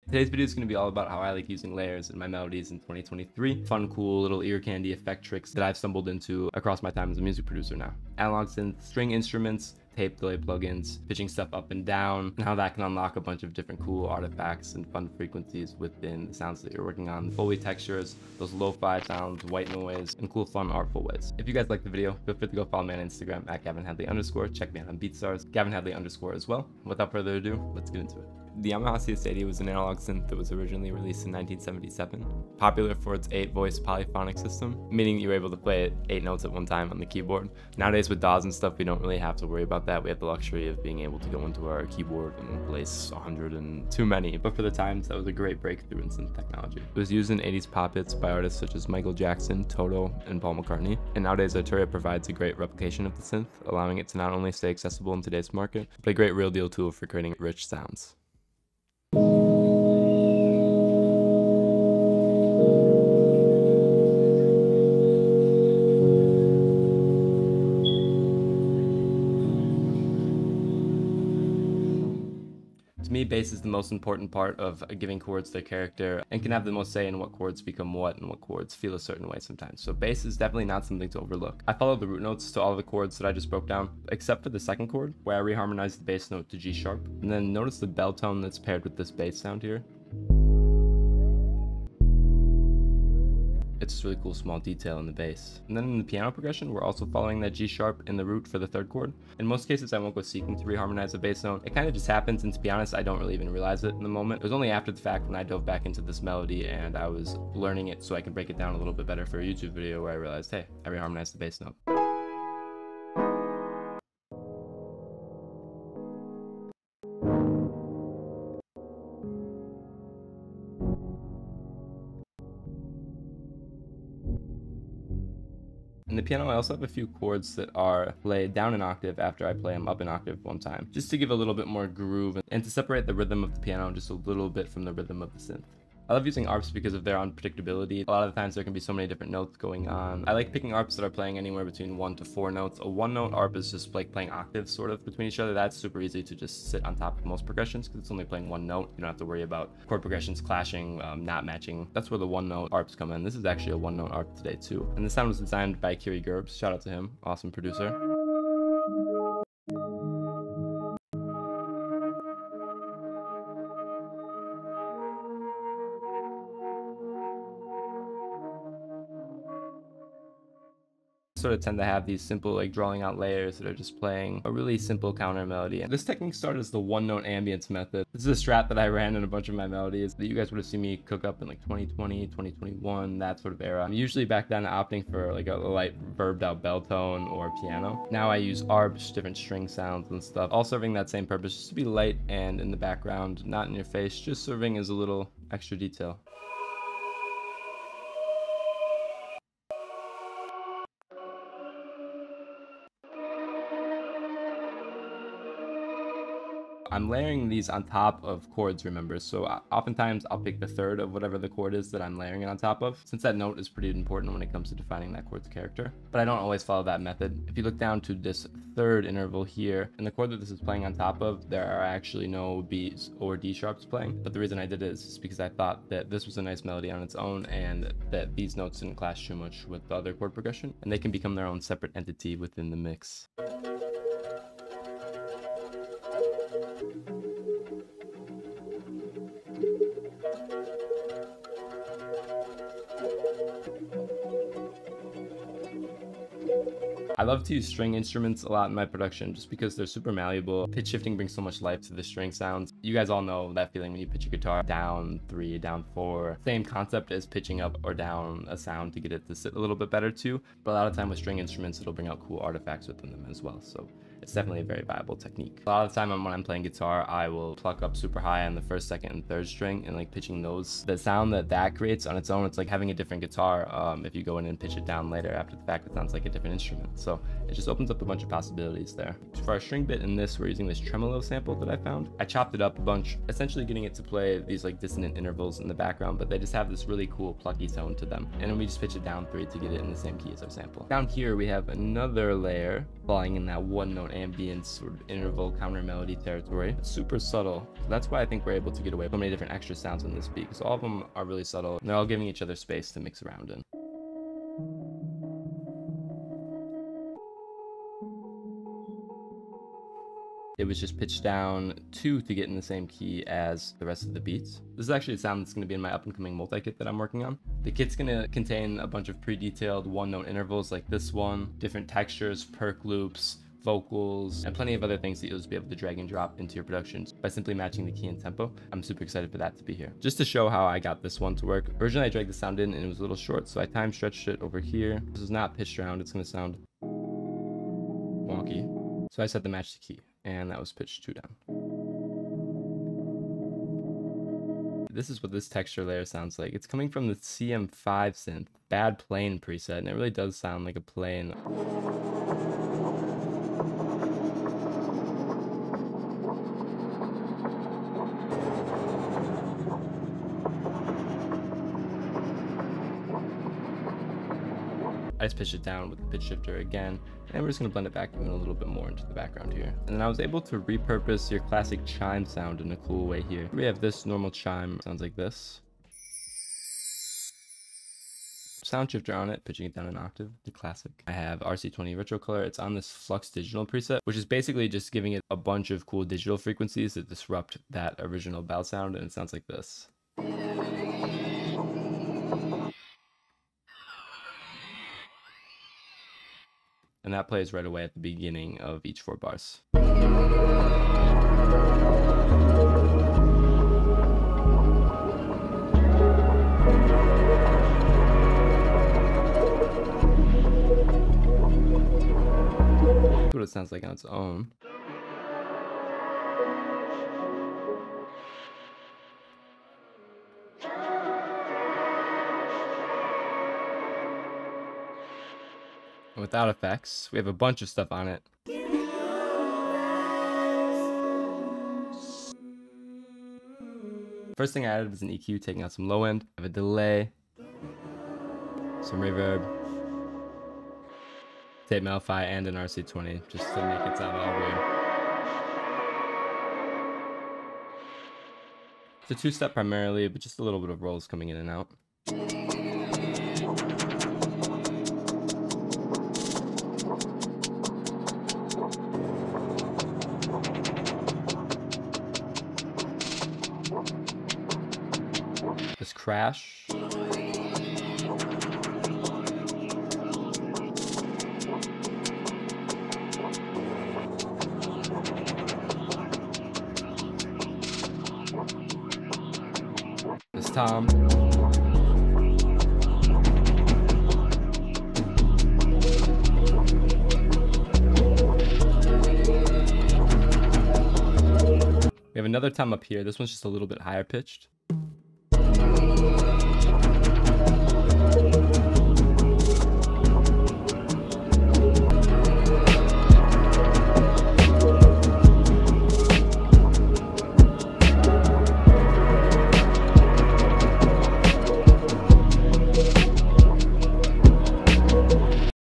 Today's video is going to be all about how I like using layers in my melodies in 2023. Fun, cool little ear candy effect tricks that I've stumbled into across my time as a music producer now. Analog synth, string instruments, tape delay plugins, pitching stuff up and down, and how that can unlock a bunch of different cool artifacts and fun frequencies within the sounds that you're working on. Foley textures, those lo-fi sounds, white noise, and cool, fun, artful ways. If you guys like the video, feel free to go follow me on Instagram at Gavin Hadley _. Check me out on Beatstars, Gavin Hadley _ as well. Without further ado, let's get into it. The Yamaha CS80 was an analog synth that was originally released in 1977, popular for its 8-voice polyphonic system, meaning you were able to play it 8 notes at one time on the keyboard. Nowadays with DAWs and stuff, we don't really have to worry about that. We have the luxury of being able to go into our keyboard and place 100 and too many, but for the times, that was a great breakthrough in synth technology. It was used in 80s pop hits by artists such as Michael Jackson, Toto, and Paul McCartney, and nowadays Arturia provides a great replication of the synth, allowing it to not only stay accessible in today's market, but a great real deal tool for creating rich sounds. To me, bass is the most important part of giving chords their character and can have the most say in what chords become what and what chords feel a certain way sometimes. So bass is definitely not something to overlook. I follow the root notes to all the chords that I just broke down, except for the second chord, where I reharmonized the bass note to G sharp. And then notice the bell tone that's paired with this bass sound here. It's just really cool small detail in the bass. And then in the piano progression, we're also following that G sharp in the root for the third chord. In most cases, I won't go seeking to reharmonize a bass note. It kind of just happens, and to be honest, I don't really even realize it in the moment. It was only after the fact when I dove back into this melody and I was learning it so I can break it down a little bit better for a YouTube video where I realized, hey, I reharmonized the bass note. In the piano, I also have a few chords that are played down an octave after I play them up an octave one time, just to give a little bit more groove and to separate the rhythm of the piano just a little bit from the rhythm of the synth. I love using arps because of their unpredictability. A lot of the times there can be so many different notes going on. I like picking arps that are playing anywhere between 1 to 4 notes. A 1-note arp is just like playing octaves sort of between each other. That's super easy to just sit on top of most progressions because it's only playing 1 note. You don't have to worry about chord progressions clashing, not matching. That's where the 1-note arps come in. This is actually a 1-note arp today too. And the sound was designed by Kiri Gerbs. Shout out to him, awesome producer. Sort of tend to have these simple like drawing out layers that are just playing a really simple counter melody. And this technique started as the 1-note ambience method. This is a strat that I ran in a bunch of my melodies that you guys would have seen me cook up in like 2020, 2021, that sort of era. I'm usually back then opting for like a light verbed out bell tone or piano. Now I use arps, different string sounds and stuff, all serving that same purpose, just to be light and in the background, not in your face, just serving as a little extra detail. I'm layering these on top of chords, remember, so oftentimes I'll pick the third of whatever the chord is that I'm layering it on top of, since that note is pretty important when it comes to defining that chord's character. But I don't always follow that method. If you look down to this third interval here, and the chord that this is playing on top of, there are actually no B's or D sharps playing. But the reason I did it is just because I thought that this was a nice melody on its own and that these notes didn't clash too much with the other chord progression, and they can become their own separate entity within the mix. I love to use string instruments a lot in my production just because they're super malleable. Pitch shifting brings so much life to the string sounds. You guys all know that feeling when you pitch a guitar down 3, down 4. Same concept as pitching up or down a sound to get it to sit a little bit better too. But a lot of time with string instruments, it'll bring out cool artifacts within them as well. So it's definitely a very viable technique. A lot of the time when I'm playing guitar, I will pluck up super high on the first, second, and third string and like pitching those. The sound that creates on its own, it's like having a different guitar. If you go in and pitch it down later after the fact, it sounds like a different instrument. So it just opens up a bunch of possibilities there. For our string bit in this, we're using this tremolo sample that I found. I chopped it up a bunch, essentially getting it to play these like dissonant intervals in the background, but they just have this really cool plucky tone to them. And then we just pitch it down 3 to get it in the same key as our sample. Down here, we have another layer falling in that 1-note note ambience, sort of interval counter melody territory. It's super subtle. So that's why I think we're able to get away with so many different extra sounds on this beat, because all of them are really subtle and they're all giving each other space to mix around in. It was just pitched down 2 to get in the same key as the rest of the beats. This is actually a sound that's going to be in my up-and-coming multi-kit that I'm working on. The kit's going to contain a bunch of pre-detailed one-note intervals like this one, different textures, perk loops, vocals, and plenty of other things that you'll just be able to drag and drop into your productions by simply matching the key and tempo. I'm super excited for that to be here. Just to show how I got this one to work, originally I dragged the sound in and it was a little short, so I time stretched it over here. This is not pitched around, it's going to sound wonky. So I set the match to key, and that was pitched 2 down. This is what this texture layer sounds like. It's coming from the CM5 synth, bad plane preset, and it really does sound like a plane. I just pitched it down with the pitch shifter again, and we're just going to blend it back even a little bit more into the background here. And then I was able to repurpose your classic chime sound in a cool way here. We have this normal chime, sounds like this. Sound shifter on it, pitching it down an octave, the classic. I have RC20 retro color. It's on this Flux digital preset, which is basically just giving it a bunch of cool digital frequencies that disrupt that original bell sound, and it sounds like this. And that plays right away at the beginning of each 4 bars. That's what it sounds like on its own. Without effects, we have a bunch of stuff on it. First thing I added was an EQ, taking out some low end. I have a delay, some reverb, tape Melify, and an RC20 just to make it sound all weird. It's a 2-step primarily, but just a little bit of rolls coming in and out. This crash. This tom. We have another tom up here. This one's just a little bit higher pitched.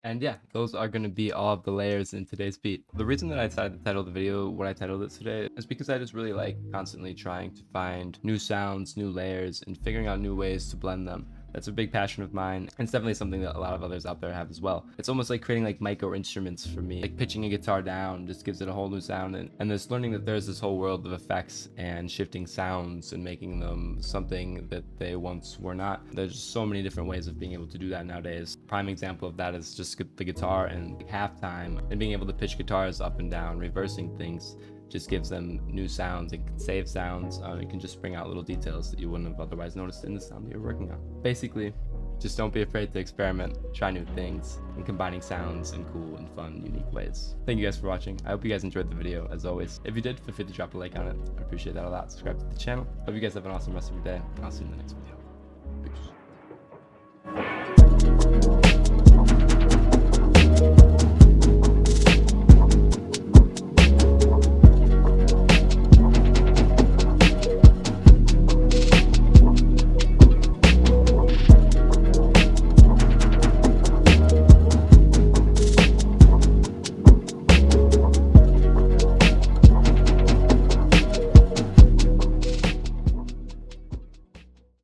And yeah, those are going to be all of the layers in today's beat. The reason that I decided to title the video what I titled it today is because I just really like constantly trying to find new sounds, new layers, and figuring out new ways to blend them. That's a big passion of mine, and it's definitely something that a lot of others out there have as well. It's almost like creating like micro instruments for me. Like pitching a guitar down just gives it a whole new sound, and this learning that there's this whole world of effects and shifting sounds and making them something that they once were not. There's just so many different ways of being able to do that nowadays. Prime example of that is just the guitar and halftime, and being able to pitch guitars up and down, reversing things. Just gives them new sounds. It can save sounds. It can just bring out little details that you wouldn't have otherwise noticed in the sound that you're working on. Basically, just don't be afraid to experiment, try new things, and combining sounds in cool and fun, unique ways. Thank you guys for watching. I hope you guys enjoyed the video, as always. If you did, feel free to drop a like on it. I appreciate that a lot. Subscribe to the channel. Hope you guys have an awesome rest of your day, and I'll see you in the next video. Peace.